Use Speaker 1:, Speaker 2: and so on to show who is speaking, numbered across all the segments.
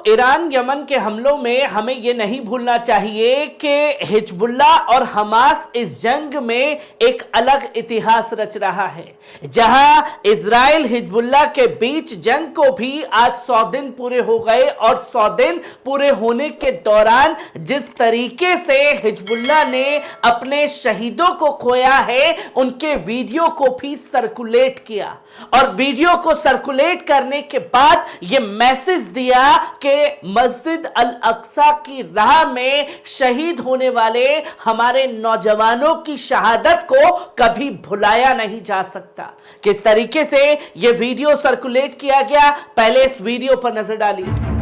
Speaker 1: Iran Yemen के हमलों में हमें यह नहीं भूलना चाहिए कि हिजबुल्लाह और हमास इस जंग में एक अलग इतिहास रच रहा है। जहां इजराइल हिजबुल्लाह के बीच जंग को भी आज 100 दिन पूरे हो गए और 100 दिन पूरे होने के दौरान जिस तरीके से हिजबुल्लाह ने अपने शहीदों को खोया है, उनके वीडियो को भी सर्कुलेट किया और वीडियो को सर्कुलेट करने के बाद यह मैसेज दिया कि मस्जिद अल अक्सा की राह में शहीद होने वाले हमारे नौजवानों की शहादत को कभी भुलाया नहीं जा सकता। किस तरीके से यह वीडियो सर्कुलेट किया गया, पहले इस वीडियो पर नजर डालिए।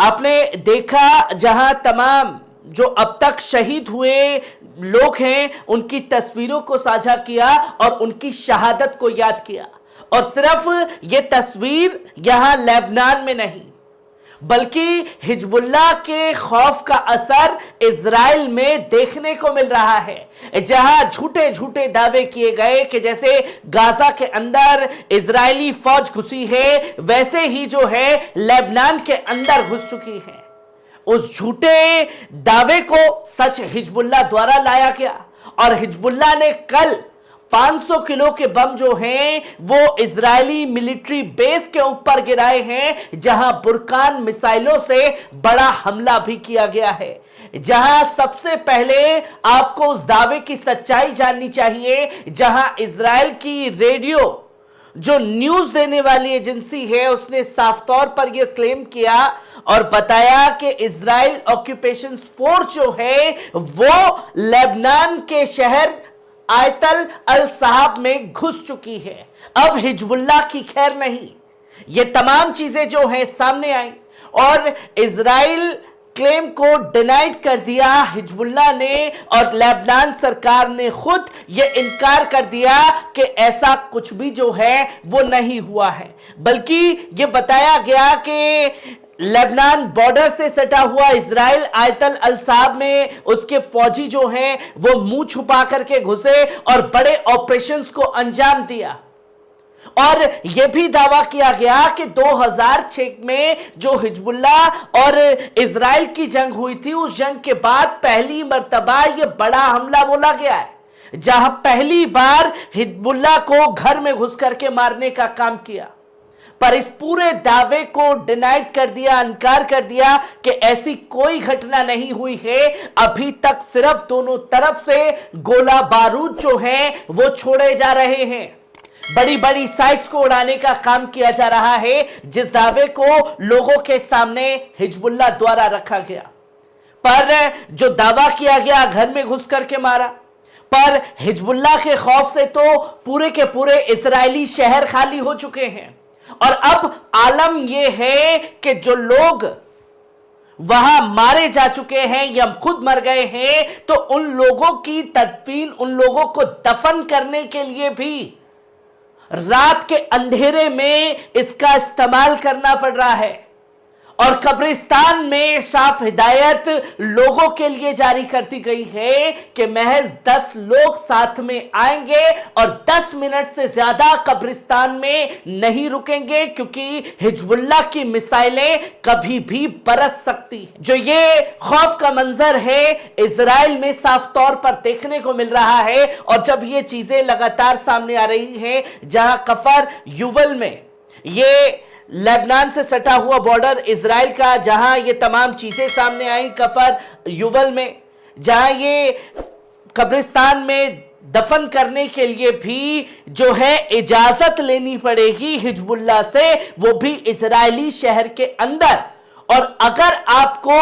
Speaker 1: आपने देखा जहां तमाम जो अब तक शहीद हुए लोग हैं उनकी तस्वीरों को साझा किया और उनकी शहादत को याद किया। और सिर्फ ये तस्वीर यहां लेबनान में नहीं बल्कि हिजबुल्लाह के खौफ का असर इजराइल में देखने को मिल रहा है, जहां झूठे झूठे दावे किए गए कि जैसे गाजा के अंदर इजरायली फौज घुसी है वैसे ही जो है लेबनान के अंदर घुस चुकी है। उस झूठे दावे को सच हिजबुल्लाह द्वारा लाया गया और हिजबुल्लाह ने कल 500 किलो के बम जो हैं वो इजरायली मिलिट्री बेस के ऊपर गिराए हैं, जहां बुरकान मिसाइलों से बड़ा हमला भी किया गया है। जहां सबसे पहले आपको उस दावे की सच्चाई जाननी चाहिए, जहां इजराइल की रेडियो जो न्यूज देने वाली एजेंसी है उसने साफ तौर पर यह क्लेम किया और बताया कि इजराइल ऑक्यूपेशन फोर्स जो है वो लेबनान के शहर आयतल अल साहब में घुस चुकी है। अब हिजबुल्लाह की खैर नहीं। ये तमाम चीजें जो है सामने आई और इजराइल क्लेम को डिनाइड कर दिया हिजबुल्लाह ने और लेबनान सरकार ने खुद यह इनकार कर दिया कि ऐसा कुछ भी जो है वो नहीं हुआ है, बल्कि यह बताया गया कि लेबनान बॉर्डर से सटा हुआ इजराइल आयतल अल साहब में उसके फौजी जो हैं वो मुंह छुपा करके घुसे और बड़े ऑपरेशंस को अंजाम दिया। और यह भी दावा किया गया कि 2006 में जो हिजबुल्लाह और इजराइल की जंग हुई थी उस जंग के बाद पहली मर्तबा यह बड़ा हमला बोला गया है, जहां पहली बार हिजबुल्लाह को घर में घुस करके मारने का काम किया। पर इस पूरे दावे को डिनाइड कर दिया, इनकार कर दिया कि ऐसी कोई घटना नहीं हुई है। अभी तक सिर्फ दोनों तरफ से गोला बारूद जो है वो छोड़े जा रहे हैं, बड़ी बड़ी साइट्स को उड़ाने का काम किया जा रहा है, जिस दावे को लोगों के सामने हिजबुल्लाह द्वारा रखा गया। पर जो दावा किया गया घर में घुस करके मारा, पर हिजबुल्लाह के खौफ से तो पूरे के पूरे इजरायली शहर खाली हो चुके हैं और अब आलम यह है कि जो लोग वहां मारे जा चुके हैं या खुद मर गए हैं तो उन लोगों की तदफीन, उन लोगों को दफन करने के लिए भी रात के अंधेरे में इसका इस्तेमाल करना पड़ रहा है। और कब्रिस्तान में साफ हिदायत लोगों के लिए जारी कर दी गई है कि महज 10 लोग साथ में आएंगे और 10 मिनट से ज्यादा कब्रिस्तान में नहीं रुकेंगे, क्योंकि हिजबुल्लाह की मिसाइलें कभी भी बरस सकती हैं। जो ये खौफ का मंजर है इजराइल में साफ तौर पर देखने को मिल रहा है और जब ये चीजें लगातार सामने आ रही हैं, जहां कफर युवल में ये लेबनान से सटा हुआ बॉर्डर इजराइल का, जहां ये तमाम चीजें सामने आई कफर युवल में, जहां ये कब्रिस्तान में दफन करने के लिए भी जो है इजाजत लेनी पड़ेगी हिजबुल्लाह से, वो भी इजरायली शहर के अंदर। और अगर आपको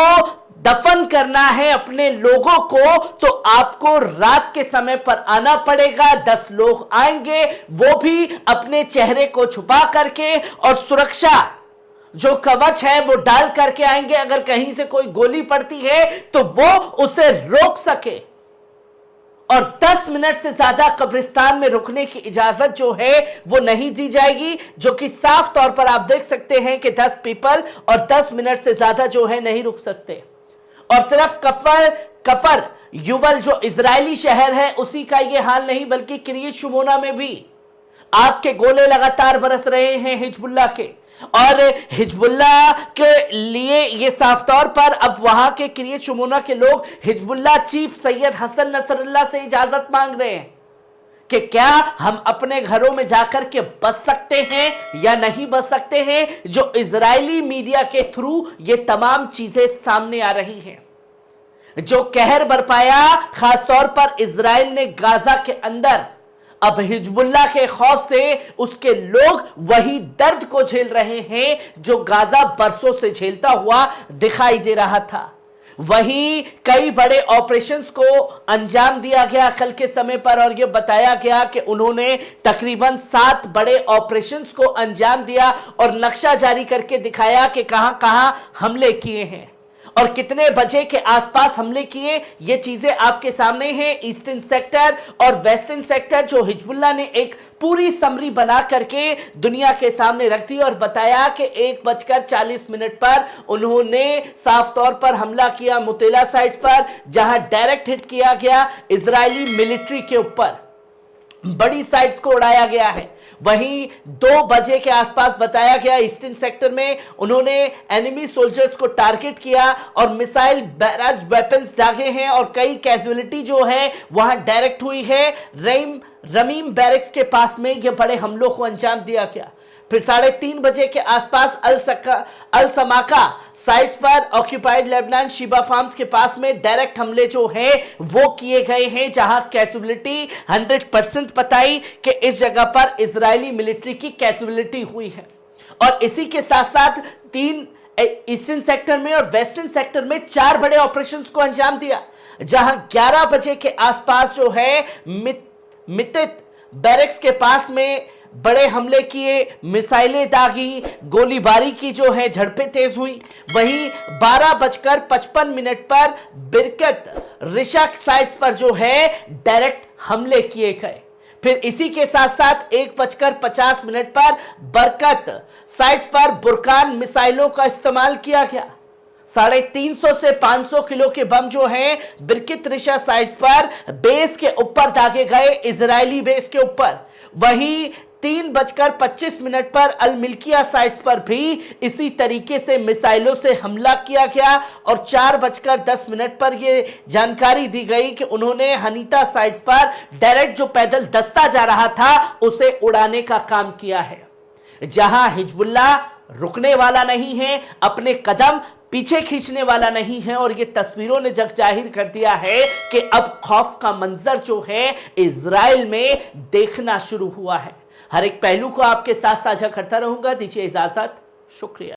Speaker 1: दफन करना है अपने लोगों को तो आपको रात के समय पर आना पड़ेगा। 10 लोग आएंगे, वो भी अपने चेहरे को छुपा करके और सुरक्षा जो कवच है वो डाल करके आएंगे। अगर कहीं से कोई गोली पड़ती है तो वो उसे रोक सके। और 10 मिनट से ज्यादा कब्रिस्तान में रुकने की इजाजत जो है वो नहीं दी जाएगी, जो कि साफ तौर पर आप देख सकते हैं कि 10 पीपल और 10 मिनट से ज्यादा जो है नहीं रुक सकते। और सिर्फ कफर युवल जो इजरायली शहर है उसी का ये हाल नहीं, बल्कि किरीत शुमोना में भी आग के गोले लगातार बरस रहे हैं हिजबुल्लाह के, और हिजबुल्लाह के लिए ये साफ तौर पर अब वहां के किरियत शुमोना के लोग Hezbollah chief Sayyed Hassan Nasrallah से इजाजत मांग रहे हैं कि क्या हम अपने घरों में जाकर के बच सकते हैं या नहीं बच सकते हैं। जो इजरायली मीडिया के थ्रू ये तमाम चीजें सामने आ रही हैं, जो कहर बरपाया खासतौर पर इजराइल ने गाजा के अंदर, अब हिजबुल्लाह के खौफ से उसके लोग वही दर्द को झेल रहे हैं जो गाजा बरसों से झेलता हुआ दिखाई दे रहा था। वहीं कई बड़े ऑपरेशंस को अंजाम दिया गया कल के समय पर, और यह बताया गया कि उन्होंने तकरीबन 7 बड़े ऑपरेशंस को अंजाम दिया और नक्शा जारी करके दिखाया कि कहां कहां हमले किए हैं और कितने बजे के आसपास हमले किए। ये चीजें आपके सामने हैं। ईस्टर्न सेक्टर और वेस्टर्न सेक्टर जो हिजबुल्लाह ने एक पूरी समरी बना करके दुनिया के सामने रख दी और बताया कि 1:40 पर उन्होंने साफ तौर पर हमला किया मुतेला साइट पर, जहां डायरेक्ट हिट किया गया इजरायली मिलिट्री के ऊपर, बड़ी साइट्स को उड़ाया गया है। वहीं 2 बजे के आसपास बताया गया ईस्टर्न सेक्टर में उन्होंने एनिमी सोल्जर्स को टारगेट किया और मिसाइल बैराज वेपन्स दागे हैं और कई कैजुअलिटी जो है वहां डायरेक्ट हुई है। रमीम बैरक्स के पास में यह बड़े हमलों को अंजाम दिया गया। फिर 3:30 बजे के आसपास अल समाका साइट्स पर ऑक्यूपाइड लेबनान शिबा फार्म्स के पास में डायरेक्ट हमले जो हैं वो किए गए हैं, जहां कैजुअलिटी 100% बताई कि इस जगह पर इजरायली मिलिट्री की कैजुअलिटी हुई है। और इसी के साथ साथ 3 ईस्टर्न सेक्टर में और वेस्टर्न सेक्टर में 4 बड़े ऑपरेशंस को अंजाम दिया, जहां 11 बजे के आसपास जो है मितित बैरक्स के पास में बड़े हमले किए, मिसाइलें दागी, गोलीबारी की जो है झड़पें तेज हुई। वहीं 12:55 पर बिरकत रिशक साइट्स पर जो है डायरेक्ट हमले किए गए। फिर इसी के साथ साथ 1:50 पर बरकत साइट्स पर बुरकान मिसाइलों का इस्तेमाल किया गया। 350 से 500 किलो के बम जो हैं बिरकित रिशा साइट पर बेस के ऊपर दागे गए, इजरायली बेस के ऊपर। वहीं 3:25 पर अल मिल्किया साइट्स पर भी इसी तरीके से मिसाइलों से हमला किया गया और 4:10 पर यह जानकारी दी गई कि उन्होंने हनीता साइट पर डायरेक्ट जो पैदल दस्ता जा रहा था उसे उड़ाने का काम किया है। जहां हिजबुल्लाह रुकने वाला नहीं है, अपने कदम पीछे खींचने वाला नहीं है, और ये तस्वीरों ने जग जाहिर कर दिया है कि अब खौफ का मंजर जो है इजराइल में देखना शुरू हुआ है। हर एक पहलू को आपके साथ साझा करता रहूंगा। दीजिए इजाजत, शुक्रिया।